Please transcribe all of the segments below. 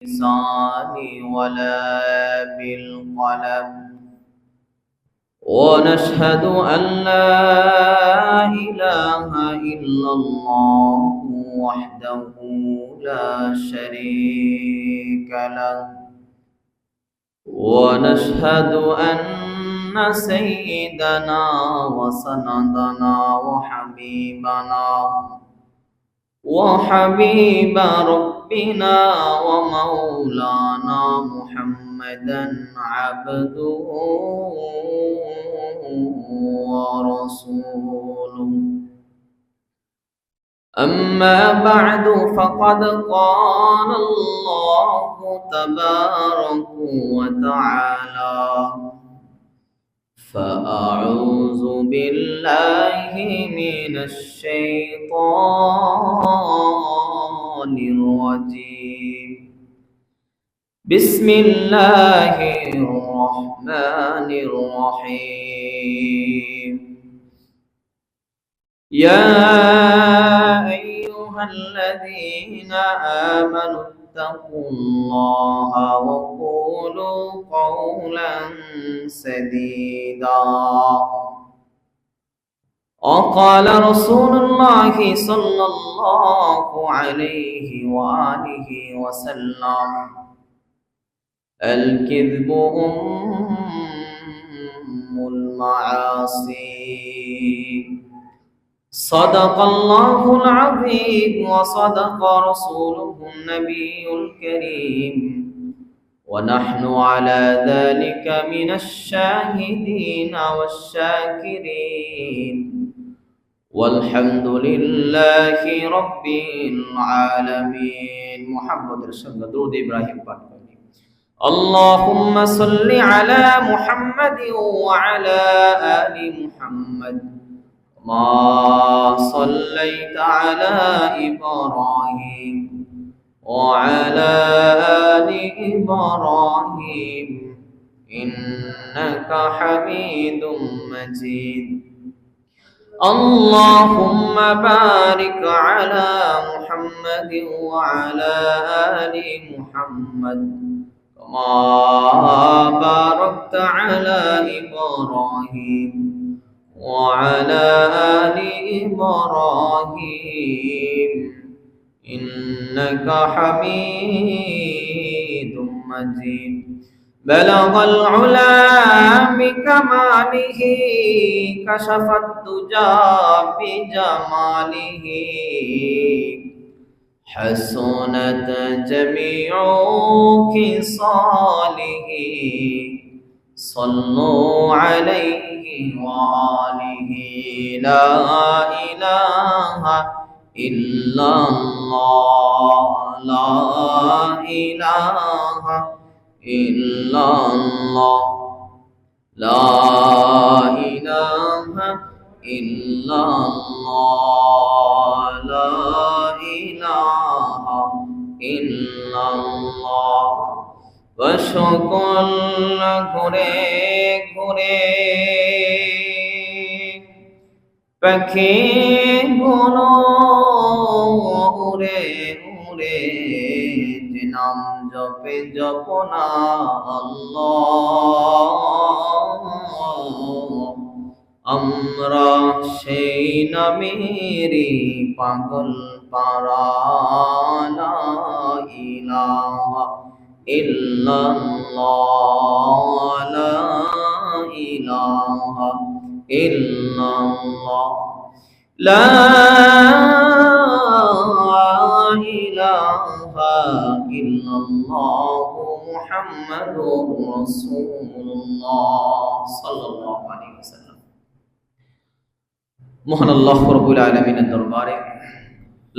باللسان ولا بالقلم ونشهد أن لا إله إلا الله وحده لا شريك له ونشهد أن سيدنا وسندنا وحبيب ربنا ومولانا محمدا عبده ورسوله. أما بعد فقد قال الله تبارك وتعالى: فأعوذ بالله من الشيطان الرجيم. بسم الله الرحمن الرحيم. يا أيها الذين آمنوا اتقوا الله وقولوا قولا سديدا. وقال رسول الله صلى الله عليه وآله وسلم: الكذب أم المعاصي. صدق الله العظيم وصدق رسوله النبي الكريم، ونحن على ذلك من الشاهدين والشاكرين، والحمد لله رب العالمين. محمد رسول درود إبراهيم পাঠ করি। اللهم صل على محمد وعلى آل محمد ما صليت على إبراهيم وعلى آل إبراهيم إنك حميد مجيد. اللهم بارك على محمد وعلى آل محمد كما باركت على إبراهيم وعلى آل إبراهيم إنك حميد مجيد. بلغ العلا بكماله كشف الدجى بجماله حسنت جميع خصاله. صلوا عليه وآله. لا إله إلا الله. لا إله إلا الله. لا إله إلا الله. لا إله إلا الله. وشكل ঘুরে ঘুরে পাখি গুলো উড়ে উড়ে নাম জপে জপনা আল্লাহ। আমরা সেই নামেরই পাগল পারা। লা ইলাহা ইল্লাল্লাহ। লা ইলাহা ইল্লাল্লাহ। লা ইলাহা ইল্লাল্লাহ মুহাম্মাদুর রাসূলুল্লাহ সাল্লাল্লাহু আলাইহি ওয়াসাল্লাম। মহান আল্লাহ রাব্বুল আলামিনের দরবারে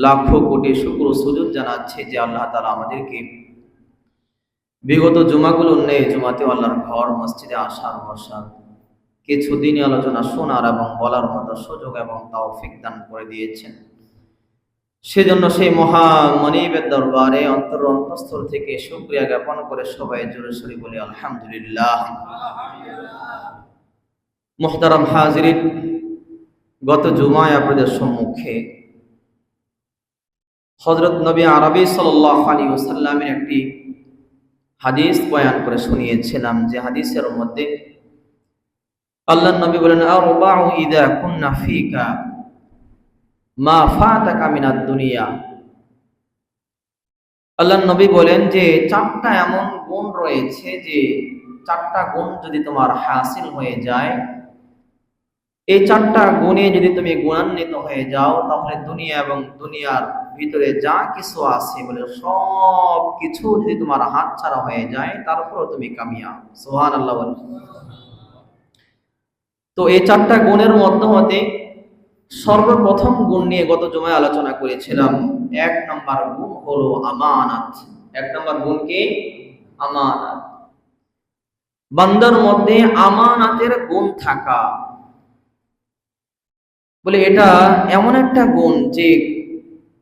লাখো কোটি শুকর ও সুজুদ জানাচ্ছে যে আল্লাহ তাআলা আমাদেরকে বিগত জুমাগুলোর নেই জুমাতে আল্লাহর ঘর মসজিদে আসার বসার কিছুদিনই আলোচনা শোনার এবং বলার মতো সুযোগ এবং তৌফিক দান করে দিয়েছেন। সেজন্য সেই মহা মনিবের দরবারে অন্তরস্থল থেকে শুকরিয়া জ্ঞাপন করে সবাই জোরে সোরে বলি আলহামদুলিল্লাহ। মুহতারাম হাজিরিন, গত জুমায় আপনাদের সম্মুখে হযরত নবী আরবি সাল্লাল্লাহু আলাইহি ওয়াসাল্লামের একটি হাদিস বয়ান করে শুনিয়েছিলাম, যে হাদিসের মধ্যে আল্লাহর নবী বলেন, আরবাউ ইযা কুন্না ফিকা মা ফাতাকা মিনাদ দুনিয়া। আল্লাহর নবী বলেন যে চারটা এমন গুণ রয়েছে, যে চারটা গুণ যদি তোমার হাসিল হয়ে যায়, এই চারটা গুণে যদি তুমি গুণান্বিত হয়ে যাও, তাহলে দুনিয়া এবং দুনিয়ার ভিতরে যা কিছু আছে বলে সব কিছু যদি তোমার হাত ছাড়া হয়ে যায়, তারপরও তুমি কামিয়াব। সুবহানাল্লাহ। তো এই চারটা গুণের মধ্যে হতে সর্বপ্রথম গুণ নিয়ে গত জুমায় আলোচনা করেছিলাম। এক নম্বর গুণ হলো আমানত। এক নম্বর গুণ কি? আমানত। বান্দার মধ্যে আমানতের গুণ থাকা, বলে এটা এমন একটা গুণ, যে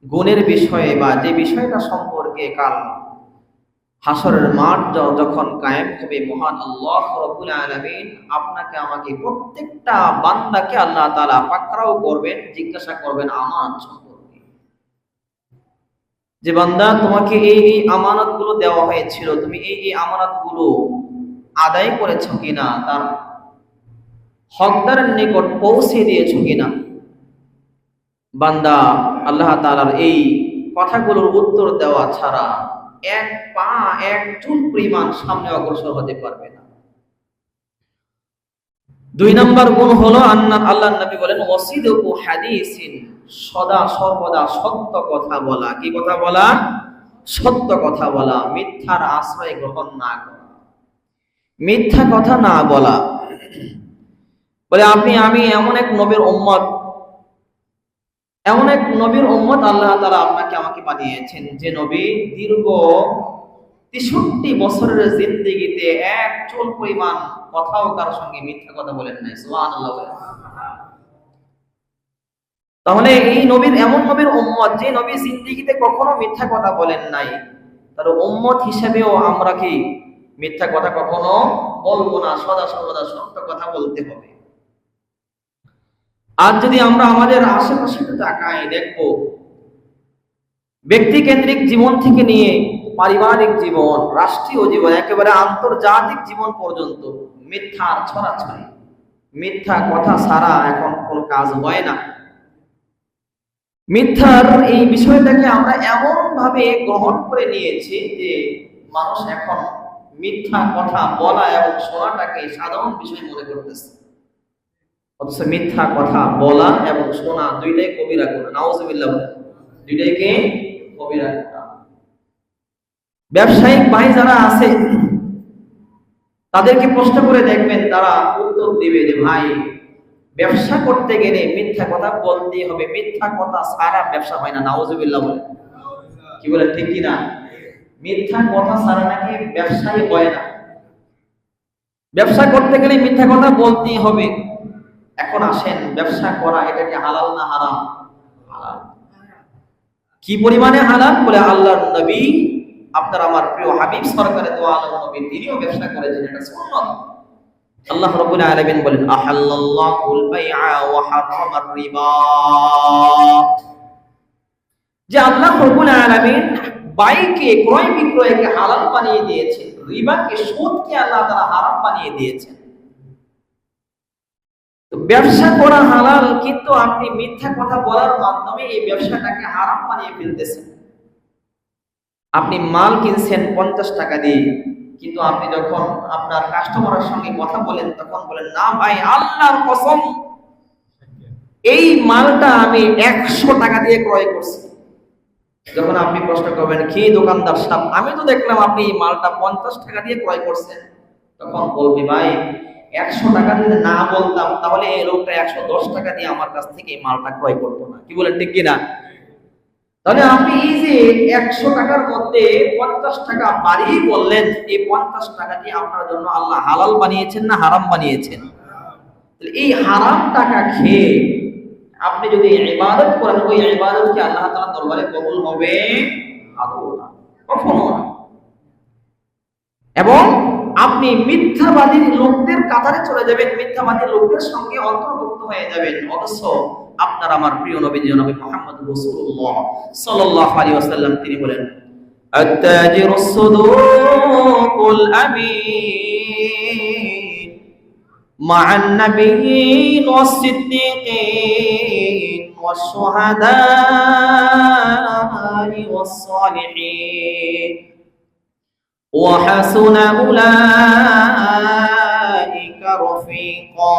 গুণের বিষয়ে বা যে বিষয়টা সম্পর্কে কাল হাসরের মাঠ যখন কায়েম হবে, মহান আল্লাহ রাব্বুল আলামিন আপনাকে আমাকে প্রত্যেকটা বান্দাকে আল্লাহ তাআলা পাকড়াও করবেন, জিজ্ঞাসা করবেন আমানত সম্পর্কে, যে বান্দা তোমাকে এই এই আমানতগুলো দেওয়া হয়েছিল, তুমি এই এই আমানতগুলো আদায় করেছো কিনা, তার হকদারের নিকট পৌঁছে দিয়েছো কিনা। বান্দা আল্লাহ তাআলার এই কথাগুলোর উত্তর দেওয়া ছাড়া এক পা এক চুল পরিমাণ সামনে অগ্রসর হতে পারবে না। দুই নম্বর গুণ হলো আল্লাহর নবী বলেন, ওয়াসিদকু হাদিসিন, সদা সর্বদা সত্য কথা বলা। কি কথা বলা? সত্য কথা বলা। মিথ্যার আশ্রয় গ্রহণ না করা, মিথ্যা কথা না বলা। বলে আমি এমন এক নবীর উম্মত, এমন এক নবীর উম্মত আল্লাহ তাআলা আপনাকে আমাকে বানিয়েছেন, যে নবী দীর্ঘ ৬৩ বছরের জিন্দেগিতে এক চুল পরিমাণ কথাও কারোর সঙ্গে মিথ্যা কথা বলেন নাই। সুবহানাল্লাহ। তাহলে এই নবীর, এমন নবীর উম্মত যে নবী জিন্দেগিতে কখনো মিথ্যা কথা বলেন নাই, তার উম্মত হিসেবেও আমরা কি মিথ্যা কথা কখনো বলবো না, সদা সর্বদা সত্য কথা বলতে হবে। আর যদি আমরা আমাদের আশেপাশে তাকাই, দেখবো ব্যক্তি কেন্দ্রিক জীবন থেকে নিয়ে পারিবারিক জীবন, রাষ্ট্রীয় জীবন, একেবারে আন্তর্জাতিক জীবন পর্যন্ত মিথ্যার ছড়াছড়ি, মিথ্যা কথা ছাড়া এখন কোনো কাজ হয় না। মিথ্যার এই বিষয়টাকে আমরা এমন ভাবে গ্রহণ করে নিয়েছি যে মানুষ এখন মিথ্যা কথা বলা এবং শোনাটাকে সাধারণ বিষয় মনে করতেছে, অথচ মিথ্যা কথা বলা এবং শোনা দুইটাই কবিরা গুনাহ। নাউজুবিল্লাহ। দুইটাইকে কবিরা গুনাহ। ব্যবসায়িক ভাই যারা আছে তাদেরকে প্রশ্ন করে দেখবেন, তারা উত্তর দিবে যে ভাই, ব্যবসা করতে গেলে মিথ্যা কথা বলতেই হবে, মিথ্যা কথা ছাড়া ব্যবসা হয় না। নাউজুবিল্লাহ বলে। কি বলে, ঠিক কি না? মিথ্যা কথা ছাড়া নাকি ব্যবসাই হয় না। ব্যবসা করতে গেলে মিথ্যা কথা বলতেই হবে। এখন আসেন, ব্যবসা করা এটা কি হালাল না হারাম? হালাল। কি পরিমাণে হালাল? বলে আল্লাহর নবী, আপনার আমার প্রিয় হাবিব সরকারে দো আলম নবী, তিনিও ব্যবসা করেছেন, এটা সুন্নাত। আল্লাহ রাব্বুল আলামিন বলেন, আহাল্লাল্লাহুল বাইআ ওয়া হারামার রিবা, যে আল্লাহ রাব্বুল আলামিন বাইকে, ক্রয় বিক্রয়কে হালাল বানিয়ে দিয়েছেন, রিবাকে, সুদকে আল্লাহ তাআলা হারাম বানিয়ে দিয়েছেন। তো ব্যবসা করা হালাল, কিন্তু আপনি মিথ্যা কথা বলার মাধ্যমে এই ব্যবসাটাকে হারাম বানিয়ে ফেলতেছেন। আপনি মাল কিনছেন 50 টাকা দিয়ে, কিন্তু আপনি যখন আপনার কাস্টমারের সঙ্গে কথা বলেন, তখন বলেন, না ভাই, আল্লাহর কসম এই মালটা আমি 100 টাকা দিয়ে ক্রয় করছি। যখন আপনি প্রশ্ন করবেন, কি দোকানদার সাহেব, আমি তো দেখলাম আপনি এই মালটা 50 টাকা দিয়ে ক্রয় করছেন, তখন বলবি, ভাই 100 টাকা যদি না বলতাম, তাহলে এই লোকটা 110 টাকা দিয়ে আমার কাছ থেকে এই মালটা ক্রয় করতো না। কি বলেন, ঠিক কিনা? তাহলে আপনি এই যে 100 টাকার মধ্যে 50 টাকা বাড়িয়ে বললেন, এই 50 টাকা দিয়ে আপনার জন্য আল্লাহ হালাল বানিয়েছেন না হারাম বানিয়েছেন? এই হারাম টাকা খেয়ে আপনি যদি ইবাদত করেন, ওই ইবাদত কি আল্লাহ তাআলার দরবারে কবুল হবে? আদৌ না, কখনো না। এবং আপনি মিথ্যাবাদী লোকদের কাতারে চলে যাবেন, মিথ্যাবাদী লোকদের সঙ্গে অন্তর্ভুক্ত হয়ে যাবেন। অথচ আপনার আমার প্রিয় নবী, নবী মুহাম্মদ রাসূলুল্লাহ সাল্লাল্লাহু আলাইহি ওয়াসাল্লাম, তিনি বলেন, التاجر الصدوق الأمين مع النبيين والصديقين والشهداء والصالحين وحسن أولئك رفيقا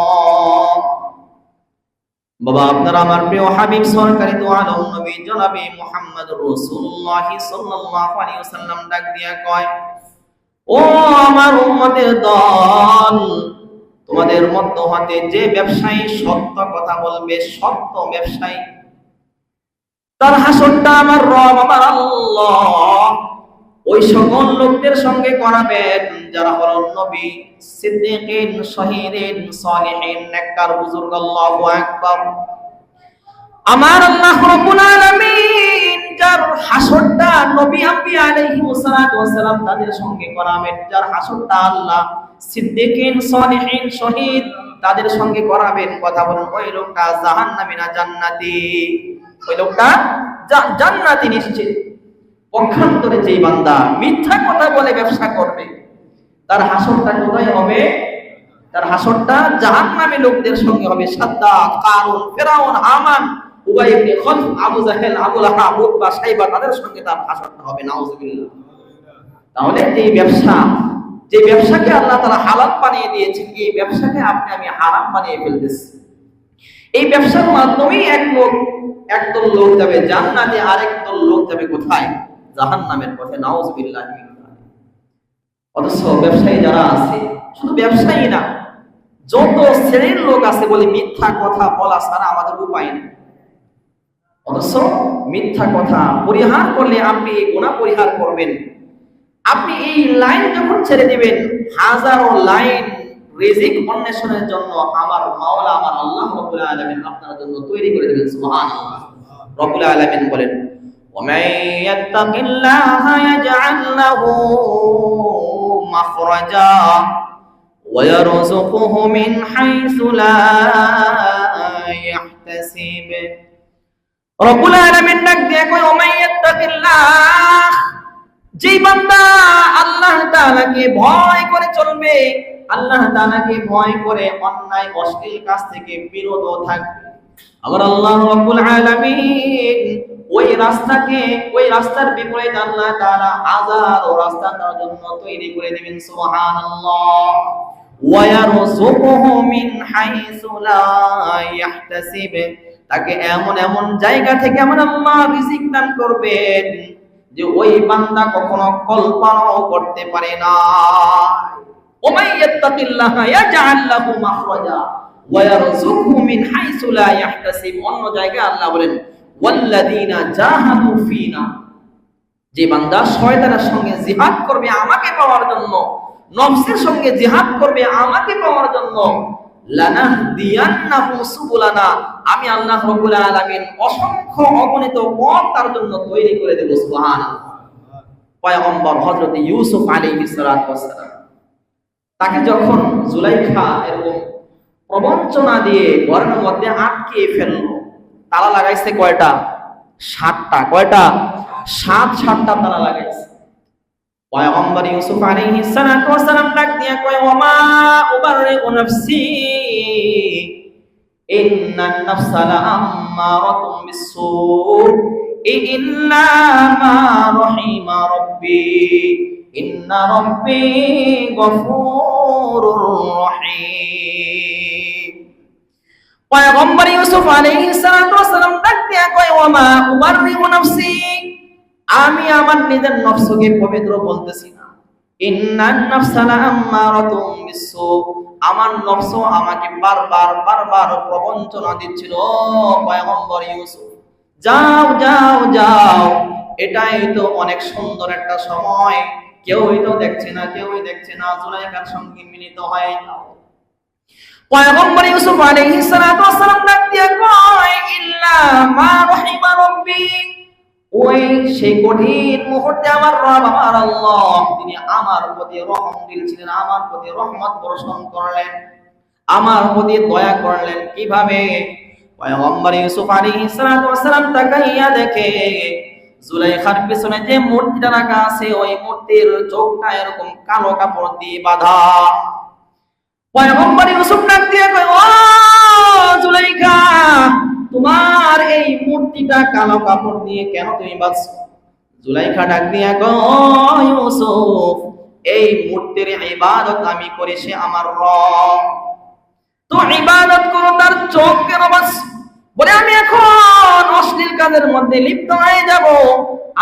বাবা আপনারা আমার প্রিয় হাবিব সরকারি দু আলম নবী জনাবে মুহাম্মদুর রাসূলুল্লাহ সাল্লাল্লাহু আলাইহি ওয়াসাল্লাম ডাক দিয়া কয়, ও আমার উম্মতের দল, তোমাদের মধ্য হতে যে ব্যবসায়ী সত্য কথা বলবে, সত্য ব্যবসায়ী, তার হাসরটা আমার রব আমার আল্লাহ ওই সকল লোকদের সঙ্গে করাবেন যারা হলো নবী, সিদ্দিকিন, শহীদিন, সালিহিন, নেককার বুজুর্গ। আল্লাহু আকবার। আমার আল্লাহ রাব্বুল আলামিন যার হাসরটা নবী আম্বিয়া আলাইহিস সালাতু ওয়াস সালাম তাদের সঙ্গে করাবেন, যার হাসরটা আল্লাহ সিদ্দিকিন, সালিহিন, শহীদ তাদের সঙ্গে করাবেন, কথা বলেন ওই লোকটা জাহান্নামী না জান্নাতি? ওই লোকটা জান্নাতি নিশ্চিত। পক্ষান্তরে যেই বান্দা মিথ্যা কথা বলে ব্যবসা করবে তার হাসরটা কোথায় হবে? তার হাসরটা জাহান্নামী লোকদের সঙ্গে হবে। সাদ্দাদ, কারুন, ফিরাউন, হামান, উবাই ইবনে খালফ, আবু জাহেল, আবু লাহাব, উতবা, শাইবা তাদের সঙ্গে তার হাসরটা হবে। নাউজুবিল্লাহ। তাহলে যে ব্যবসাকে আল্লাহ তাআলা হালাল বানিয়ে দিয়েছেন, এই ব্যবসাকে আপনি আমি হারাম বানিয়ে ফেলতেছি। এই ব্যবসার মাধ্যমেই একদল লোক যাবে জান্নাতে, আরেকদল লোক যাবে কোথায়? জাহান্নামের পথে। নাউজুবিল্লাহ। অথচ ব্যবসায়ী যারা আছে, শুধু ব্যবসায়ী না, যত শ্রেণীর লোক আছে বলে মিথ্যা কথা বলা ছাড়া আমাদের উপায় নেই। অথচ মিথ্যা কথা পরিহার করলে আপনি এই গুনাহ পরিহার করবেন। আপনি এই লাইন যখন ছেড়ে দিবেন, হাজারো লাইন রিজিক অন্বেষণের জন্য আমার মাওলা আমার আল্লাহ রাব্বুল আলামিন আপনার জন্য তৈরি করে দিবেন। সুবহানাল্লাহ। রাব্বুল আলামিন বলেন, ومن يتق الله يجعل له مخرجا ويرزقه من حيث لا يحتسب। রব্বুল আলামিন ডাক দিয়ে কয়, ومن يتق الله, যে বান্দা আল্লাহ তাআলাকে ভয় করে চলবে, আল্লাহ তাআলাকে ভয় করে অন্যায় অশ্লীল কাজ থেকে বিরত থাকবে, আমার আল্লাহ রাব্বুল আলামিন ওই রাস্তার বিপরীতে আল্লাহ তাআলা হাজারো রাস্তা তার জন্য তৈরি করে দিবেন। সুবহানাল্লাহ। ওয়া ইয়ারযুকুহু মিন হাইসু লা ইয়াহতাসিব, তাকে এমন এমন জায়গা থেকে আমার আল্লাহ রিজিক দান করবেন যে ওই বান্দা কখনো কল্পনাও করতে পারে না। ওয়া মান ইয়াত্তাকিল্লাহা ইয়াজআল লাহু মাখরাজা ওয়া ইয়ারযুকুহু মিন হাইসু লা ইয়াহতাসিব। অন্য জায়গায় আল্লাহ বলেন, ওয়াল্লাযীনা জাহাদু ফীনা, যে বান্দা শয়তানের সঙ্গে জিহাদ করবে আমাকে পাওয়ার জন্য, নফসের সঙ্গে জিহাদ করবে আমাকে পাওয়ার জন্য, লানাহদিয়ান্নাহু সুবুলানা, আমি আল্লাহ রাব্বুল আলামিন অসংখ্য অগণিত পথ তার জন্য তৈরি করে দেব। সুবহানাল্লাহ। পয়গম্বর হযরত ইউসুফ আলাইহিস সালাতু ওয়াস সালাম, তাকে যখন জুলাইখা এরকম প্রবঞ্চনা দিয়ে ঘরের মধ্যে আটকে ফেললো, তালা লাগাইছে কয়টা? 7টা। কয়টা? 7টা তালা লাগাইছে। পয়গম্বর ইউসুফ আলাইহিস সালাতু ওয়াস সালাম ডাক দিয়া কয়, ওয়া উবাররিউ নাফসি ইন্নান নাফসা লাআম্মারাতুম বিসসূ ইল্লা মা রাহিমা রাব্বি ইন্না রাব্বি গফুরুর রহিম। পয়গম্বর ইউসুফ আলাইহিস সালাতু ওয়াস সালাম ডাক দিয়া কয়, ওয়া মা উবাররিউ নাফসি, আমি আমার নিজের নফসকে পবিত্র বলতেছি না। ইন্নান নাফসা লাআম্মারাতুম বিসসূ, আমার নফস আমাকে বারবার প্রবঞ্চনা দিচ্ছিল। পয়গম্বর ইউসুফ, যাও, এটাই তো অনেক সুন্দর একটা সময়, কেউই তো দেখছে না, জুলাইখার সঙ্গে মিলিত হয়ে যাও। পয়গম্বর ইউসুফ আলাইহিস সালাতু ওয়াস সালাম ডাক দিয়া কয়, ইল্লা মা রাহিমা রাব্বি, ওই সেই কঠিন মুহূর্তে আমার রব আমার আল্লাহ তিনি আমার প্রতি রহম দিয়েছিলেন, আমার প্রতি রহমত বর্ষণ করলেন, আমার প্রতি দয়া করলেন। কিভাবে? পয়গম্বর ইউসুফ আলাইহিস সালাতু ওয়াস সালাম তাকাইয়া দেখে জুলাইখার পিছনে যে মূর্তিটা রাখা আছে ওই মূর্তির চোখটা এরকম কালো কাপড় দিয়ে বাঁধা। পয়গম্বর ইউসুফ ডাক দিয়ে কয়, ও জুলাইখা, তোমার এই মূর্তিটা কালো কাপড় দিয়ে কেন তুমি বাঁধছো? জুলাইখা ডাক দিয়ে কয়, ও ইউসুফ, এই মূর্তির ইবাদত আমি করি, সে আমার রব, তো ইবাদত করো, তার চোখ কেন বাঁধছো? বলে আমি এখন অশ্লীল কাজের মধ্যে লিপ্ত হয়ে যাব,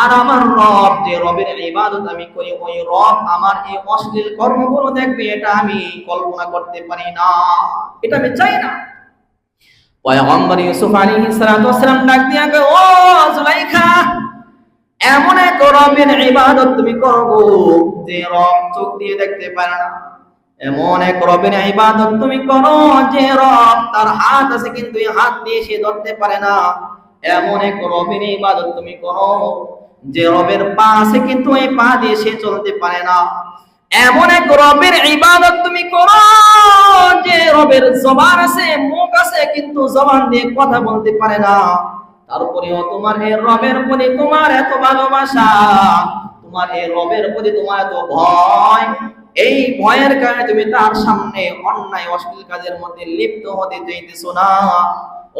আর আমার রব, যে রবের ইবাদত আমি করি, ওই রব আমার এই অশ্লীল কর্মগুলো দেখবে, এটা আমি কল্পনা করতে পারি না, এটা আমি চাই না। পয়গম্বর ইউসুফ আলাইহিস সালাতু ওয়াস সালাম ডাক দিয়া কয়, ও জুলাইখা, এমন এক রবের ইবাদত তুমি করো যে রব চোখ দিয়ে দেখতে পারে না, এমন এক রবের ইবাদত তুমি করো যে রব তার হাত আছে কিন্তু এই হাত দিয়ে সে ধরতে পারে না, এমন এক রবের ইবাদত তুমি করো যে রবের পা আছে কিন্তু এই পা দিয়ে সে চলতে পারে না, এমন এক রবের ইবাদত তুমি করো যে রবের জবান আছে, মুখ আছে কিন্তু জবান দিয়ে কথা বলতে পারে না, তারপরেও তোমার এই রবের প্রতি তোমার এত ভালোবাসা, তোমার এই রবের প্রতি তোমার এত ভয়, এই ভয়ের কারণে তুমি তার সামনে অন্যায় অশ্লীল কাজের মধ্যে লিপ্ত হতে চাইতেছো না।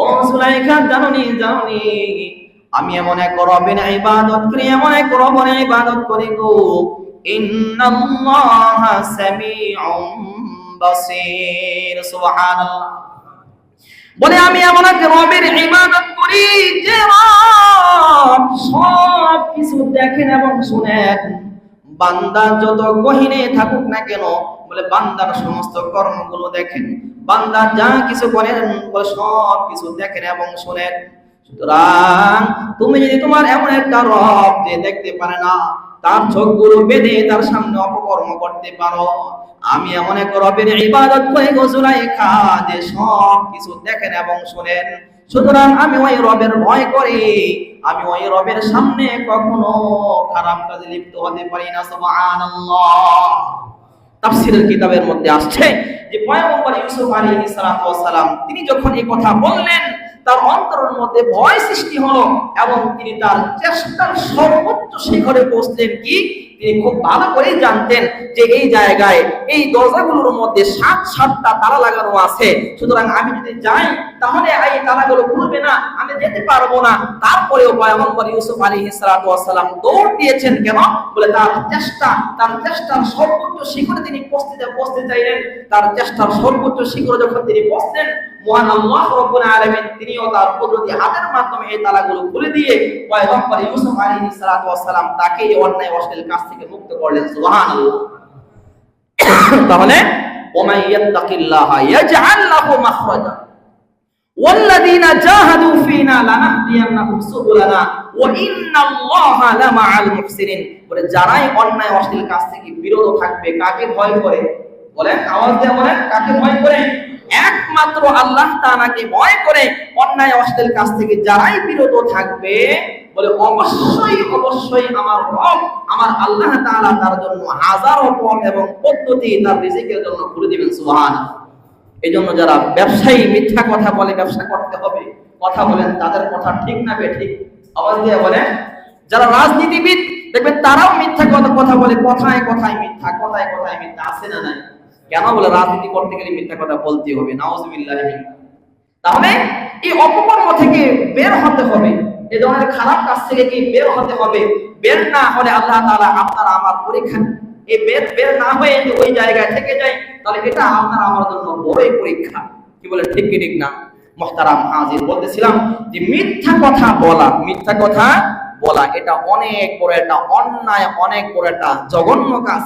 ও জুলাইখা, জানোনি আমি এমন এক রবের ইবাদত করি, এমন এক রবের ইবাদত করি গো, ইন্নাল্লাহা সামিউম বাসীর, সুবহানাল্লাহ। বলে আমি এমন এক রবের ইবাদত করি যে রব সব কিছু দেখেন এবং শুনেন, বান্দা যত গহীনে থাকুক না কেন, বলে বান্দার সমস্ত কর্মগুলো দেখেন, বান্দা যা কিছু করেন বলে সব কিছু দেখেন এবং শুনেন। সুতরাং তুমি যদি তোমার এমন একটা রব যে দেখতে পারে না, তার চোখগুলো বেঁধে তার সামনে অপকর্ম করতে পারো, আমি এমন এক রবের ইবাদত করি গো জুলাইখা যে সব কিছু দেখেন এবং শুনেন, সুতরাং আমি ওই রবের ভয় করি, আমি ওই রবের সামনে কখনো খারাপ কাজে লিপ্ত হতে পারি না। সুবহানাল্লাহ। তাফসীরের কিতাবের মধ্যে আসছে যে পয়গম্বর ইউসুফ আলাইহিস সালাতু ওয়াস সালাম তিনি যখন এই কথা বললেন, তার অন্তরের মধ্যে ভয় সৃষ্টি হলো এবং তিনি তার চেষ্টার সর্বোচ্চ শিখরে পৌঁছলেন। কি তিনি খুব ভালো করেই জানতেন যে এই জায়গায় এই দরজাগুলোর মধ্যে 7টা তালা লাগানো আছে, সুতরাং আমি যদি যাই তাহলে এই তালাগুলো খুলবে না, আমি যেতে পারবো না। তারপরেও পয়গম্বর ইউসুফ আলাইহিস সালাতু ওয়াস সালাম দৌড় দিয়েছেন। কেন? বলে তার চেষ্টার সর্বোচ্চ শিখরে তিনি পৌঁছতে চাইলেন। তার চেষ্টার সর্বোচ্চ শিখরে যখন তিনি পৌঁছলেন, মহান আল্লাহ রাব্বুল আলামিন তিনিও তার কুদরতি হাতের মাধ্যমে এই তালাগুলো খুলে দিয়ে পয়গম্বর ইউসুফ আলাইহিস সালাতু ওয়াস সালাম তাকে এই অন্যায় অশ্লীল কাজ থেকে মুক্ত করলেন। সুবহানাল্লাহ। তাহলে ওমাই ইয়াত্তাকিল্লাহা ইয়াজআল লাহু মাখরাজা ওয়াল্লাযীনা জাহাদু ফীনা লানাহদিয়ান্নাহুম সুবুলানা ওয়া ইন্নাল্লাহা লামাআল মুহসিনিন। বলে যারাই অন্যায় অশ্লীল কাজ থেকে বিরত থাকবে, কাকে ভয় করে? বলেন, আওয়াজ দিয়ে বলেন, কাকে ভয় করে? একমাত্র আল্লাহ তাআলাকে ভয় করে অন্যায় অশ্লীল কাজ থেকে যারাই বিরত থাকবে, বলে অবশ্যই আমার রব, আমার আল্লাহ তাআলা তার জন্য হাজারো পথ এবং পদ্ধতি তার রিজিকের জন্য খুলে দিবেন। সুবহানাল্লাহ। এই জন্য যারা ব্যবসায়ী মিথ্যা কথা বলে ব্যবসা করতে হবে, কথা বলেন তাদের কথা ঠিক না বেঠিক? আওয়াজ দিয়ে বলেন। যারা রাজনীতিবিদ দেখবেন তারাও মিথ্যা কথা বলে, কথায় কথায় মিথ্যা, কথায় কথায় মিথ্যা, আছে না নাই? কেন? বলে রাজনীতি করতে গেলে মিথ্যা কথা বলতে হবে। নাউজুবিল্লাহ। তাহলে এই অপকর্ম থেকে বের হতে হবে, এই ধরনের খারাপ কাজ থেকে কি বের হতে হবে। বের না হলে আল্লাহ তাআলা আপনার আমার পরীক্ষা, এই বের না হয়ে যদি ওই জায়গায় থেকে যায় তাহলে এটা আপনার আমার জন্য বড়ই পরীক্ষা। কি বলে, ঠিক কি ঠিক না? মুহতারাম হাজির, বলতেছিলাম যে মিথ্যা কথা বলা এটা অনেক বড় একটা অন্যায়, অনেক বড় একটা জঘন্য কাজ,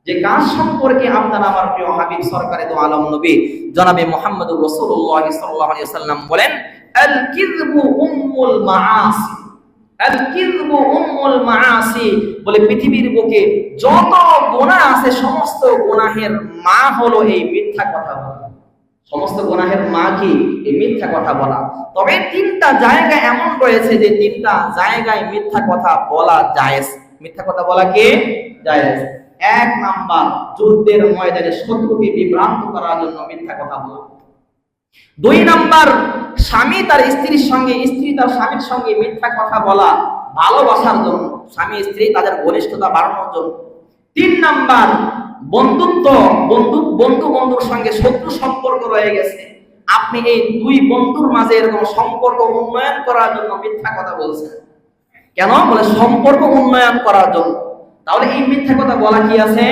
যে কাজ সম্পর্কে আপনার আমার প্রিয় হাবিব সরকারে দো আলম নবী জনাবে মুহাম্মদুর রাসূলুল্লাহ সাল্লাল্লাহু আলাইহি ওয়াসাল্লাম বলেন, আল কিযবু উম্মুল মাআসি, আল কিযবু উম্মুল মাআসি। বলে পৃথিবীর বুকে যত গুনাহ আছে সমস্ত গুনাহের মা হলো এই মিথ্যা কথা বলা। সমস্ত গুনাহের মা কি? এই মিথ্যা কথা বলা। তবে 3টা জায়গা এমন রয়েছে যে 3টা জায়গায় মিথ্যা কথা বলা জায়েজ। মিথ্যা কথা বলা কি জায়েজ? 1 নাম্বার, যুদ্ধের ময়দানে শত্রুকে বিভ্রান্ত করার জন্য মিথ্যা কথা বলা। 2 নাম্বার, স্বামী তার স্ত্রীর সঙ্গে, স্ত্রী তার স্বামীর সঙ্গে মিথ্যা কথা বলা, ভালোবাসার জন্য, স্বামী স্ত্রী তাদের ঘনিষ্ঠতা বাড়ানোর জন্য। 3 নাম্বার, বন্ধুত্ব, বন্ধুর সঙ্গে শত্রু সম্পর্ক রয়ে গেছে, আপনি এই 2 বন্ধুর মাঝে এরকম সম্পর্ক উন্নয়ন করার জন্য মিথ্যা কথা বলছেন। কেন বলে? সম্পর্ক উন্নয়ন করার জন্য। তাহলে এই মিথ্যা কথা বলা কি আছে?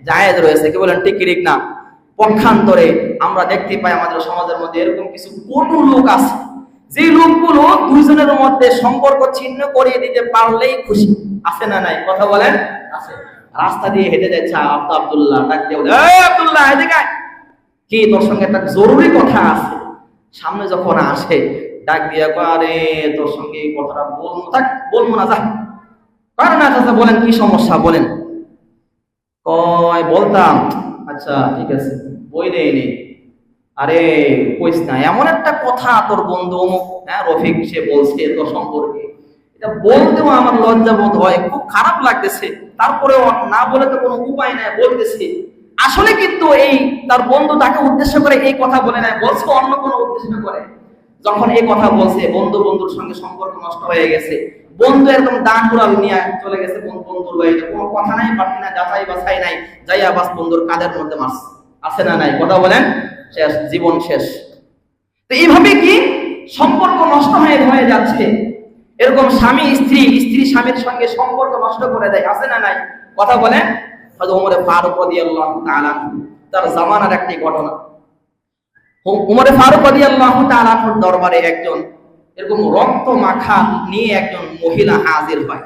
জায়েজ রয়েছে। কি বলেন? ঠিক না? পক্ষান্তরে আমরা দেখতে পাই আমাদের সমাজের মধ্যে এরকম কিছু কটু লোক আছে, যে লোকগুলো দুইজনের মধ্যে সম্পর্ক ছিন্ন করিয়ে দিতে পারলেই খুশি। আছে না নাই? কথা বলেন। আছে। রাস্তা দিয়ে হেঁটে যাচ্ছে আব্দুল্লাহ, ডাক দিয়ে বলে, এই আব্দুল্লাহ এদিকে আয়, কি তোর সঙ্গে একটা জরুরি কথা আছে। সামনে যখন আসে ডাক দিয়ে কয়, আরে তোর সঙ্গে এই কথাটা বলবো, থাক বলবো না, যা। কারণ না চাচা, বলেন কি সমস্যা বলেন। কয় বলতাম, আচ্ছা ঠিক আছে বই নেই। আরে কইস না, এমন একটা কথা তোর বন্ধু অমুক, হ্যাঁ রফিক, সে বলছে তোর সম্পর্কে, এটা বলতেও আমার লজ্জা বোধ হয়, খুব খারাপ লাগতেছে, তারপরেও না বলে তো কোনো উপায় নাই, বলতেছি। আসলে কিন্তু এই তার বন্ধু তাকে উদ্দেশ্য করে এই কথা বলে নাই, বলছে অন্য কোনো উদ্দেশ্য করে। যখন এই কথা বলছে, বন্ধুর সঙ্গে সম্পর্ক নষ্ট হয়ে গেছে। বন্ধু এরকম দান কুড়াল নিয়ে চলে গেছে বন্ধুর বাড়িতে, কোনো কথা নাই, বাড়তি না, যাচাই বাছাই নাই, যাইয়া বাস বন্ধুর কাঁধের মধ্যে মারছে। আছে না নাই? কথা বলেন। শেষ, জীবন শেষ। তো এইভাবে কি সম্পর্ক নষ্ট হয়ে যাচ্ছে। এরকম স্বামী স্ত্রী স্বামীর সঙ্গে সম্পর্ক নষ্ট করে দেয়। আছে না নাই? কথা বলেন। হযরত ওমর ফারুক রাদিয়াল্লাহু তাআলা তার জামানার একটি ঘটনা। ওমর ফারুক রাদিয়াল্লাহু তাআলা দরবারে একজন এরকম রক্ত মাখা নিয়ে একজন মহিলা হাজির হয়।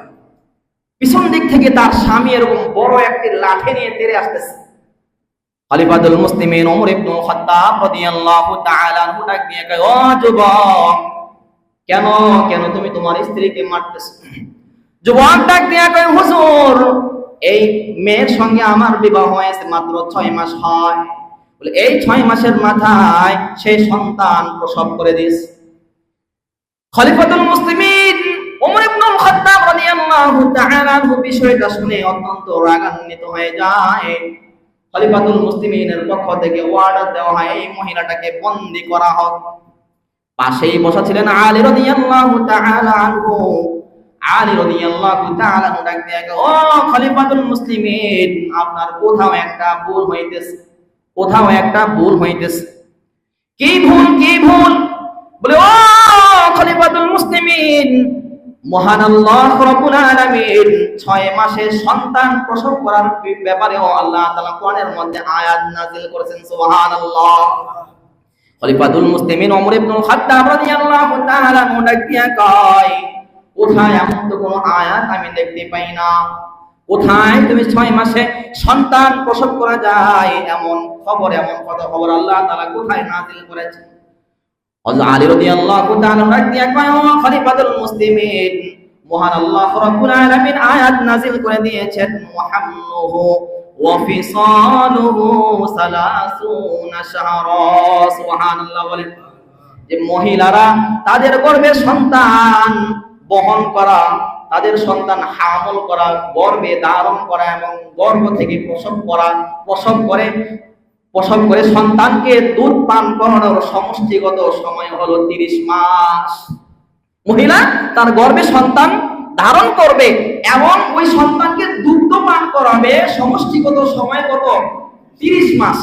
পিছন দিক থেকে তার স্বামী এরকম বড় একটি লাঠি নিয়ে তেড়ে আসতেছে। খলিফাতুল মুসলিমিন ওমর ইবনে খাত্তাব রাদিয়াল্লাহু তাআলা আনহু ডাক দিয়ে কয়, ও যুবক, কেন তুমি তোমার স্ত্রীকে মারতেছ? যুবক ডাক দিয়ে কয়, হুজুর, এই মেয়ের সঙ্গে আমার বিবাহ হয়েছে মাত্র 6 মাস হয়। বলে এই 6 মাসের মাথায় সেই সন্তান প্রসব করে দিয়েছে। খলিফাতুল মুসলিমিন ওমর ইবনে খাত্তাব রাদিয়াল্লাহু তাআলা আনহু বিষয়টা শুনে অত্যন্ত রাগান্বিত হয়ে যায়। খলিফাতুল মুসলিমিনের পক্ষ থেকে অর্ডার দেওয়া হয়, এই মহিলাটাকে বন্দী করা হোক। পাশেই বসা ছিলেন আলী রাদিয়াল্লাহু তাআলা আনহু। আলী রাদিয়াল্লাহু তাআলা আনহু ডাক দিয়ে, ও খলিফাতুল মুসলিমিন, আপনার কোথাও একটা ভুল হইতেছে। কি ভুল? বলে, ও খলিফাতুল মুসলিমিন, মহান আল্লাহ রাব্বুল আলামিন 6 মাসে সন্তান প্রসব করার ব্যাপারেও আল্লাহ তাআলা কোরআনের মধ্যে আয়াত নাযিল করেছেন। সুবহানাল্লাহ। খলিফাতুল মুসলিমিন ওমর ইবনে খাত্তাব রাদিয়াল্লাহু তাআলা ডাক দিয়া কয়, কোথায় এমন তো কোনো আয়াত আমি দেখতে পাই না, কোথায় তুমি 6 মাসে সন্তান প্রসব করা যায় এমন খবর আল্লাহ তাআলা কোথায় নাযিল করেছেন? হযরত আলী রাদিয়াল্লাহু তাআলা ডাক দিয়া কয়, ও খলিফাতুল মুসলিমিন, মহান আল্লাহ রাব্বুল আলামিন আয়াত নাযিল করে দিয়েছেন, মুহাম্মাদুহু ওয়া ফিসালুহু 30 শাহরা। সুবহানাল্লাহ বলেন। যে মহিলারা তাদের গর্ভে সন্তান বহন করা, তাদের সন্তান হামল করা, গর্ভে ধারণ করা এবং গর্ভ থেকে প্রসব করে সন্তানকে দুধ পান করানোর সমষ্টিগত সময় হলো 30 মাস। মহিলা তার গর্ভে সন্তান ধারণ করবে এবং ওই সন্তানকে দুগ্ধ পান করাবে, সমষ্টিগত সময় কত? 30 মাস।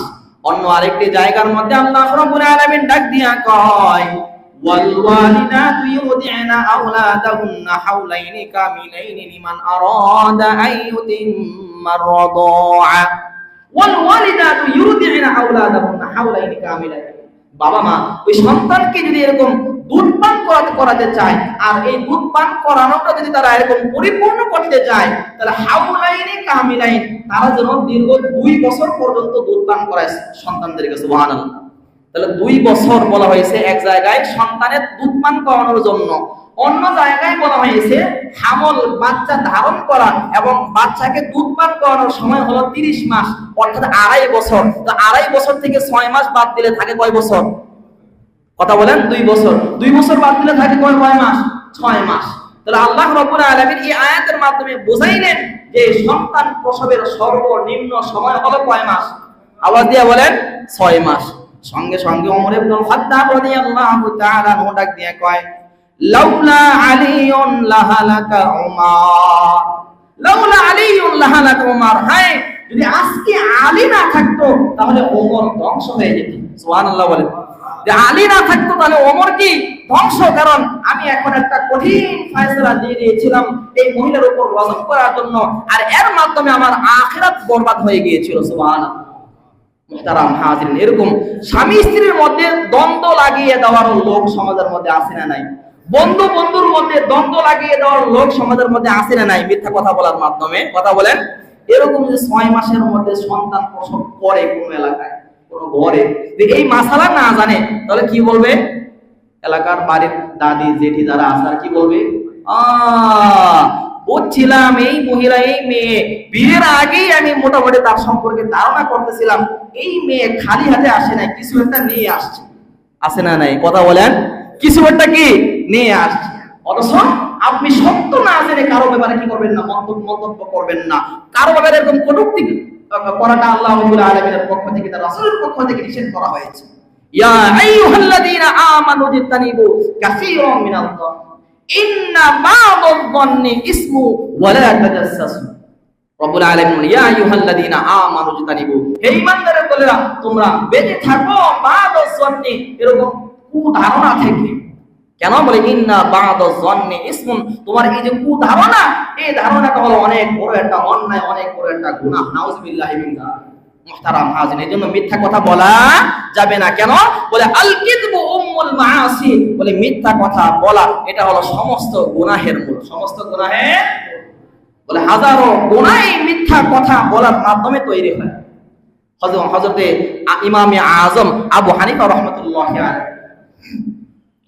অন্য আরেকটি জায়গার মধ্যে আল্লাহ রাব্বুল আলামিন ডাক দিয়া কয়, ওয়াল ওয়ালিদাতু ইউরদি'না আওলাদাহুন্না হাওলাইনি কামিলাইনি লিমান আরাদা আন ইউতিম্মা আর-রাদা'a। ওয়াল ওয়ালিদাতু ইউরদি'না আওলাদাহুন্না হাওলাইনি কামিলাইনি। বাবা মা ওই সন্তানকে যদি এরকম দুধ পান করাতে চায়, আর এই দুধ পান করানোটা যদি তারা এরকম পরিপূর্ণ করতে চায়, তাহলে হাউলাইনি কামিলাইন, তারা যেন দীর্ঘ 2 বছর পর্যন্ত দুধ পান করায় সন্তানদেরকে। সুবহানাল্লাহ। তাহলে 2 বছর বলা হয়েছে এক জায়গায় সন্তানের দুধ পান করানোর জন্য, অন্য জায়গায় বলা হয়েছে হামল, বাচ্চা ধারণ করা এবং বাচ্চাকে দুধ পান করানোর সময় হলো 30 মাস, অর্থাৎ 2.5 বছর। তো 2.5 বছর থেকে 6 মাস বাদ দিলে থাকে কয় বছর? কথা বলেন। 2 বছর। 2 বছর বাদ দিলে থাকে কয় মাস? 6 মাস। তাহলে আল্লাহ রাব্বুল আলামিন এই আয়াতের মাধ্যমে বুঝাইলেন যে সন্তান প্রসবের সর্বনিম্ন সময় হলো কয় মাস? আওয়াজ দিয়ে বলেন 6 মাস। সঙ্গে সঙ্গে ওমর ইবনে খাত্তাব রাদিয়াল্লাহু তাআলা ডাক দিয়ে কয়, লাউলা আলিউন লাহালাকা উমার, লাউলা আলিউন লাহালাকা উমার, হ্যাঁ যদি আজকে আলী না থাকতো তাহলে ওমর ধ্বংস হয়ে যেত। সুবহানাল্লাহ বলেন। যে আলী না থাকতো তাহলে ওমর কি ধ্বংস, কারণ আমি এখন একটা কঠিন ফয়সালা দিয়ে দিয়েছিলাম এই মহিলার উপর গজব করার জন্য, আর এর মাধ্যমে আমার আখিরাত বরবাদ হয়ে গিয়েছিল। সুবহানাল্লাহ। মুহতারাম হাজিরিন, এরকম স্বামী স্ত্রীর মধ্যে দ্বন্দ্ব লাগিয়ে দেওয়ার লোক সমাজের মধ্যে আছে না নাই? বন্ধু বন্ধুর মধ্যে দ্বন্দ্ব লাগিয়ে দেওয়ার লোক সমাজের মধ্যে আছে না নাই? মিথ্যা কথা বলার মাধ্যমে, কথা বলেন। এরকম যে 6 মাসের মধ্যে সন্তান প্রসব করে কোন এলাকায় কোন ঘরে, যে এই মাসালা না জানে তাহলে কি বলবে? এলাকার বাড়ির দাদি জেঠি যারা আছে কি বলবে? বুঝছিলাম এই মহিলা, এই মেয়ে বিয়ের আগেই আমি মোটামুটি তার সম্পর্কে ধারণা করতেছিলাম, এই মেয়ে খালি হাতে আসে নাই, কিছু একটা নিয়ে আসছে। আসে না নাই? কথা বলেন। কিছু একটা কি নিয়ে আসছে। অথচ আপনি সত্য না জেনে কারো ব্যাপারে কি করবেন না? মন্তব্য করবেন না। কারো ব্যাপারে এরকম কটূক্তি করাটা আল্লাহ রাব্বুল আলামিনের পক্ষ থেকে, তার রাসূলের পক্ষ থেকে নিষেধ করা হয়েছে। ইয়া আইয়ুহাল্লাযীনা আমানু জিতানিবু কাসীরাম মিনাল-যান্নি ইন্না বা'দায-যান্নি ইসমু ওয়া লা তাজাসসাসু। রব্বুল আলামিন বলেন, ইয়া আইয়ুহাল্লাযীনা আমানু জিতানিবু, হে ঈমানদারের দলেরা তোমরা বেঁচে থাকো বা'দায-যান্নি, এরকম কুধারণা থেকে। কেন বলে ইন্না বা'দায-যান্নি ইসমুন, তোমার এই যে কুধারণা, এই ধারণাটা হলো অনেক বড় একটা অন্যায়, অনেক বড় একটা গুনাহ। নাউযুবিল্লাহি মিন যালিক। মুহতারাম হাজিরিন, এজন্য মিথ্যা কথা বলা যাবে না। কেন বলে? আল কিযবু উম্মুল মাআসি, বলে মিথ্যা কথা বলা এটা হলো সমস্ত গুনাহের মূল, সমস্ত গুনাহের বলে হাজারো গুনাহ এই মিথ্যা কথা বলার মাধ্যমে তৈরি হয়। হযরতে ইমামে আযম আবু হানিফা রাহমাতুল্লাহি আলাইহি,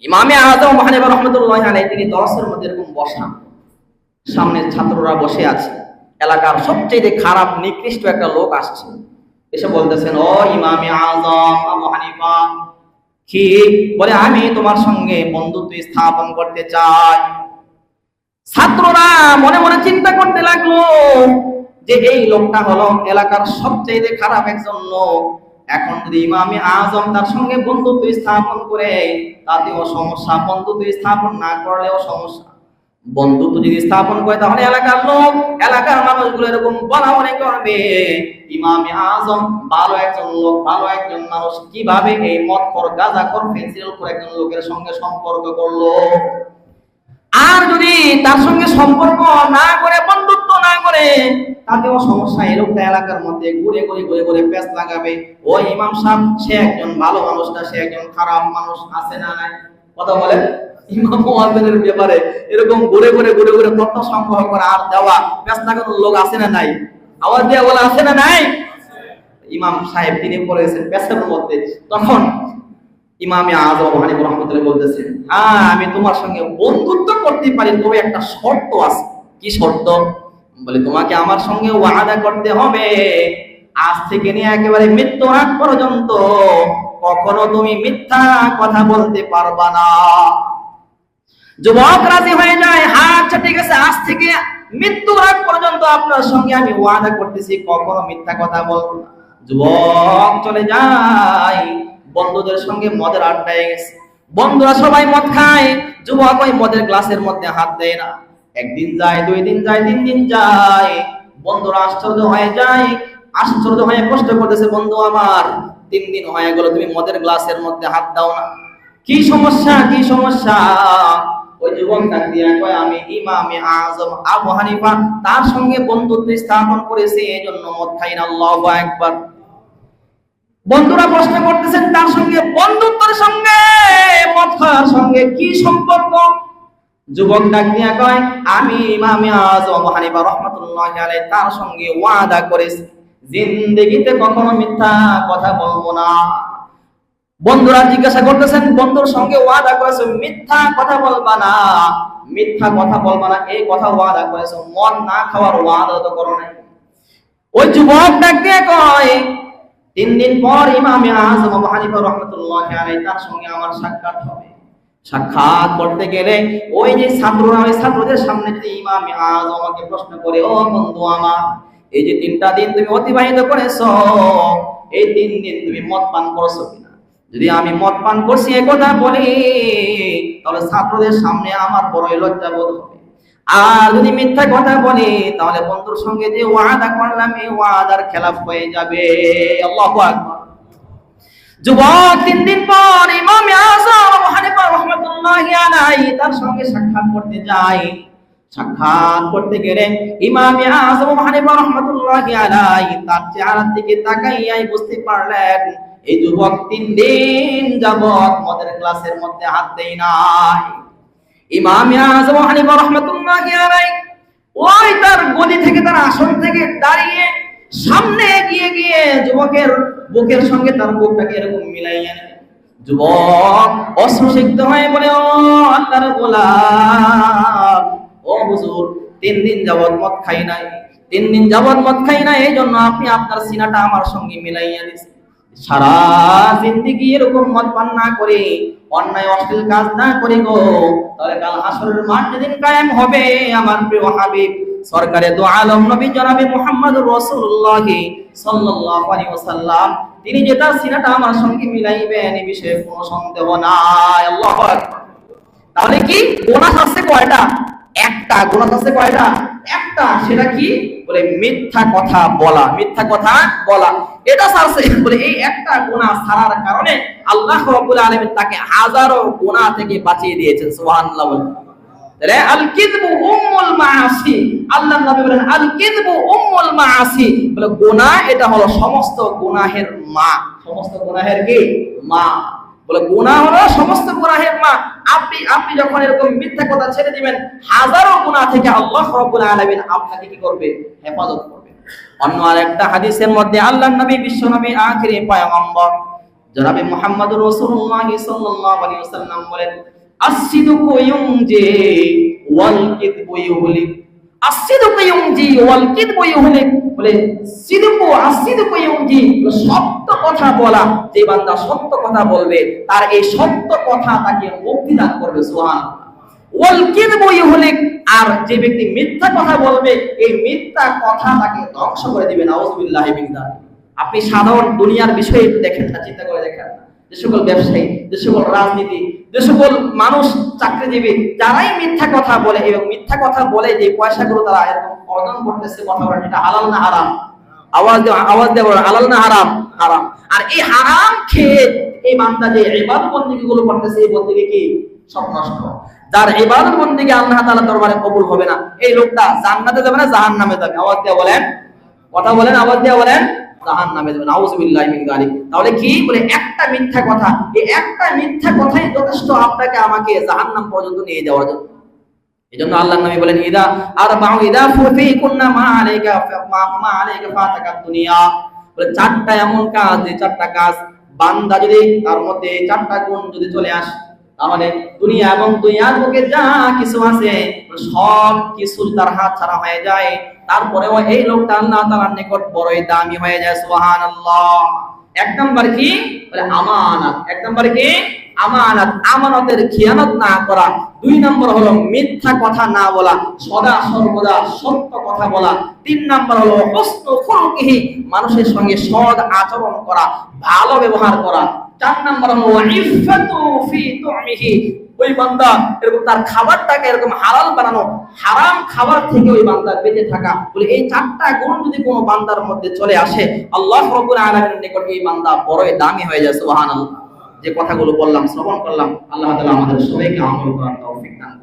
ইমামে আযম আবু হানিফা রাহমাতুল্লাহি আলাইহি তিনি দরসের মধ্যে এরকম বসা, সামনে ছাত্ররা বসে আছে, এলাকার সবচেয়ে খারাপ নিকৃষ্ট একটা লোক আসছে, এসে বলতেছেন, ও ইমামে আযম আবু হানিফা, কি বলে? আমি তোমার সঙ্গে বন্ধুত্ব স্থাপন করতে চাই। ছাত্ররা মনে মনে চিন্তা করতে লাগলো যে এই লোকটা হলো এলাকার সবচেয়ে খারাপ একজন লোক, এখন যদি ইমামে আযম তার সঙ্গে বন্ধুত্ব স্থাপন করে তাতেও সমস্যা, বন্ধুত্ব স্থাপন না করলেও সমস্যা। বন্ধুত্ব যদি স্থাপন করে তাহলে এলাকার লোক, এলাকার মানুষগুলো এরকম বলা মনে করবে ইমামে আযম ভালো একজন লোক, ভালো একজন মানুষ, কিভাবে এই মদখোর, গাঁজাখোর, ফেন্সিডিলখোর একজন লোকের সঙ্গে সম্পর্ক করলো। আর যদি তার সঙ্গে সম্পর্ক না করে, বন্ধুত্ব না করে, তাতেও সমস্যা। এই লোকটা এলাকার মধ্যে ঘুরে ঘুরে ঘুরে ঘুরে পেঁচ লাগাবে, ও ইমাম সাহেব সে একজন ভালো মানুষ না, সে একজন খারাপ মানুষ, আছে না নাই? কথা বলে। ইমাম মুয়াজ্জিনের ব্যাপারে এরকম ঘুরে ঘুরে ঘুরে ঘুরে তথ্য সংগ্রহ করা আর দেওয়া, পেঁচ লাগানোর লোক আছে না নাই? আওয়াজ দিয়ে বলা আছে না নাই? ইমাম সাহেব তিনি পড়েছেন পেঁচের মধ্যে। তখন ইমামে আযম আবু হানিফা রাহমাতুল্লাহ বলতেছেন, হ্যাঁ আমি তোমার সঙ্গে বন্ধুত্ব করতে পারি, তবে একটা শর্ত আছে। কি শর্ত? বলে তোমাকে আমার সঙ্গে ওয়াদা করতে হবে আজ থেকে নিয়ে একেবারে মৃত্যুর আগ পর্যন্ত কখনো তুমি মিথ্যা কথা বলতে পারবা না। যুবক রাজি হয়ে যায়, হ্যাঁ আচ্ছা ঠিক আছে, আজ থেকে মৃত্যুর আগ পর্যন্ত আপনার সঙ্গে আমি ওয়াদা করতেছি কখনো মিথ্যা কথা বলবো না। যুবক চলে যায়, বন্ধুদের সঙ্গে মদের আড্ডায় গেছে, বন্ধুরা সবাই মদ খায়, যুবক ওই মদের গ্লাসের মধ্যে হাত দেয় না। একদিন যায়, 2 দিন যায়, 3 দিন যায়, বন্ধুরা আশ্চর্য হয়ে যায়, আশ্চর্য হয়ে প্রশ্ন করতেছে, বন্ধু আমার 3 দিন হয়ে গেল তুমি মদের গ্লাসের মধ্যে হাত দাও না, কি সমস্যা, কি সমস্যা? ওই যুবক ডাক দিয়ে কয়, আমি ইমামে আযম আবু হানিফা তার সঙ্গে বন্ধুত্ব স্থাপন করেছি, এজন্য মদ খাই না। আল্লাহু আকবার। বন্ধুরা প্রশ্ন করতেছেন, তার সঙ্গে বন্ধুত্বের সঙ্গে মদ খাওয়ার সঙ্গে কি সম্পর্ক? যুবক ডাক দিয়া কয়, আমি ইমামে আযম আবু হানিফা রাহমাতুল্লাহি আলাইহি তার সঙ্গে ওয়াদা করেছি জিন্দেগিতে কখনো মিথ্যা কথা বলবো না। বন্ধুরা জিজ্ঞাসা করতেছেন, বন্ধুর সঙ্গে ওয়াদা করেছো মিথ্যা কথা বলবা না, মিথ্যা কথা বলবা না, এই কথা ওয়াদা করেছো, মদ না খাওয়ার ওয়াদা তো করো নাই। ওই যুবক ডাক দিয়ে কয়, 3 দিন পর ইমামে আযম আবু হানিফা রাহমাতুল্লাহি আলাইহি তার সঙ্গে আমার সাক্ষাৎ হবে। সাক্ষাৎ করতে গেলে ওই যে ছাত্ররা, ওই ছাত্রদের সামনে যদি ইমামে আযম আমাকে প্রশ্ন করে, ও বন্ধু আমার, এই যে 3টা দিন তুমি অতিবাহিত করেছো, এই 3 দিন তুমি মদ পান করেছো কিনা? যদি আমি মদ পান করছি এ কথা বলি, তাহলে ছাত্রদের সামনে আমার বড়ই লজ্জা বোধ হবে। আর যদি মিথ্যা কথা বলি, তাহলে বন্ধুর সঙ্গে যে ওয়াদা করলাম এই ওয়াদার খেলাফ হয়ে যাবে। আল্লাহু আকবার। যুবক 3 দিন পর ইমাম আযম আবু হানিফা রাহমাতুল্লাহি আলাইহি তার সঙ্গে সাক্ষাৎ করতে যায়। সাক্ষাৎ করতে গেলে ইমাম আযম আবু হানিফা রাহমাতুল্লাহি আলাইহি তার চেহারার দিকে তাকাইয়াই বুঝতে পারলেন এই যুবক 3 দিন যাবত মদের গ্লাসের মধ্যে হাত দেয় নাই। ইমাম আযম আবু হানিফা রাহমাতুল্লাহি আলাইহি ওই তার গদি থেকে, তার আসন থেকে দাঁড়িয়ে সামনে এগিয়ে গিয়ে যুবকের বুকের সঙ্গে তার বুকটাকে এরকম মিলাইয়া নেন। যুবক অশ্রুসিক্ত হয়ে বলে, ও আল্লাহর গোলাম, ও হুজুর, 3 দিন যাবত মদ খাই নাই, 3 দিন যাবত মদ খাই নাই, এই জন্য আপনি আপনার সিনাটা আমার সঙ্গে মিলাইয়া দিয়েছেন। সারা জিন্দেগি এরকম মদ পান না করে, অন্যায় অশ্লীল কাজ না করে গো, তাহলে কাল হাসরের মাঠ যেদিন কায়েম হবে, আমার প্রিয় হাবিব সরকারে দু আলম নবী জনাবে মুহাম্মদুর রাসূলুল্লাহ সাল্লাল্লাহু আলাইহি ওয়াসাল্লাম তিনি যেটা সিনাটা আমার সঙ্গে মিলাইবেন এই বিষয়ে কোনো সন্দেহ নাই। আল্লাহু আকবার। তাহলে কি গুনাহ আছে কয়টা? একটা। গুনাহ আছে কয়টা? একটা। সেটা কি? বলে মিথ্যা কথা বলা। মিথ্যা কথা বলা, এটা ছাড়ছে। বলে এই একটা গুনাহ ছাড়ার কারণে আল্লাহ রাব্বুল আলামিন তাকে হাজারো গুনাহ থেকে বাঁচিয়ে দিয়েছেন। সুবহানাল্লাহ। তাহলে আল কিযবু উম্মুল মাআসি, আল্লাহর নবী বলেন আল কিযবু উম্মুল মাআসি, বলে গুনাহ এটা হলো সমস্ত গুনাহের মা। সমস্ত গুনাহের কি? মা। বলে গুনাহ হলো সমস্ত গুনাহের মা। আপনি যখন এরকম মিথ্যা কথা ছেড়ে দিবেন, হাজারো গুনাহ থেকে আল্লাহ রাব্বুল আলামিন আপনাকে কি করবে? হেফাজত করবে। অন্য আরেকটা হাদিসের মধ্যে আল্লাহর নবী বিশ্বনবী আখিরি পয়গম্বর জনাবে মুহাম্মদুর রাসূলুল্লাহ সাল্লাল্লাহু আলাইহি ওয়াসাল্লাম বলেন, আসিদকু ইউনজি ওয়াল কিযবু ইউহলিক। আসিদকু ইউনজি ওয়াল কিযবু ইউহলিক, বলে আসিদকু ইউনজি, সত্য কথা বলা। যে বান্দা সত্য কথা বলবে, তার এই সত্য কথা তাকে মুক্তি দান করবে। সুবহানাল্লাহ। ওয়াল কিযবু ইউহলিক, আর যে ব্যক্তি মিথ্যা কথা বলবে, এই মিথ্যা কথা তাকে ধ্বংস করে দিবে। নাউযুবিল্লাহি মিন যালিক। আপনি সাধারণ দুনিয়ার বিষয়ে একটু দেখেন না, চিন্তা করে দেখেন না। যে সকল ব্যবসায়ী, যে সকল রাজনীতি, যে সকল মানুষ চাকরিজীবী, যারাই মিথ্যা কথা বলে এবং মিথ্যা কথা বলে যে পয়সাগুলো তারা এরকম অর্জন করতেছে, কথা বলেন এটা হালাল না হারাম? আওয়াজ দিয়ে বলেন হালাল না হারাম? হারাম। আর এই হারাম খেয়ে এই বান্দা যে ইবাদত বন্দেগী গুলো করতেছে, এই বন্দেগী কি সব নষ্ট। যার ইবাদত বন্দেগী আল্লাহ তাআলার দরবারে কবুল হবে না, এই লোকটা জান্নাতে যাবে না জাহান্নামে যাবে? আওয়াজ দিয়ে বলেন, কথা বলেন, আওয়াজ দিয়ে বলেন, জাহান্নামে যাবে। নাউযুবিল্লাহি মিন যালিক। তাহলে কি? বলে একটা মিথ্যা কথা, এই একটা মিথ্যা কথাই যথেষ্ট আপনাকে আমাকে জাহান্নাম পর্যন্ত নিয়ে যাওয়ার জন্য। এজন্য আল্লাহর নবী বলেন, ইদা আরবাউ ইদা ফুফি কুন্না মা আলাইকা ফাতাকাত দুনিয়া। বলে 4টা এমন কাজ, যে 4টা কাজ বান্দা যদি তার মধ্যে 4টা গুণ যদি চলে আসে, তাহলে দুনিয়া এবং দুনিয়ার বুকে যা কিছু আছে সব কিছু তার হাত ছাড়া হয়ে যায়। তারপরেও এই লোকটা আল্লাহ তাআলার নিকট বড়ই দামি হয়ে যায়। সুবহানাল্লাহ। 1 নাম্বার কি? বলে আমানত। 1 নাম্বার কি? আমানত। আমানতের খিয়ানত না করা। 2 নাম্বার হলো মিথ্যা কথা না বলা, সদা সর্বদা সত্য কথা বলা। 3 নাম্বার হলো হুসনু খুলকিহি, মানুষের সঙ্গে সৎ আচরণ করা, ভালো ব্যবহার করা। 4 নাম্বার হলো ইফাতু ফি তুমিহি, ওই বান্দা এরকম তার খাবারটাকে এরকম হালাল বানানো, হারাম খাবার থেকে ওই বান্দা বেঁচে থাকা। বলে এই 4টা গুণ যদি কোনো বান্দার মধ্যে চলে আসে, আল্লাহ রাব্বুল আলামিনের নিকট এই বান্দা বড়ই দামি হয়ে যায়। সুবহানাল্লাহ। যে কথাগুলো বললাম, শ্রবণ করলাম, আল্লাহ তাআলা আমাদের সবাইকে আমল করার তৌফিক দান করেন।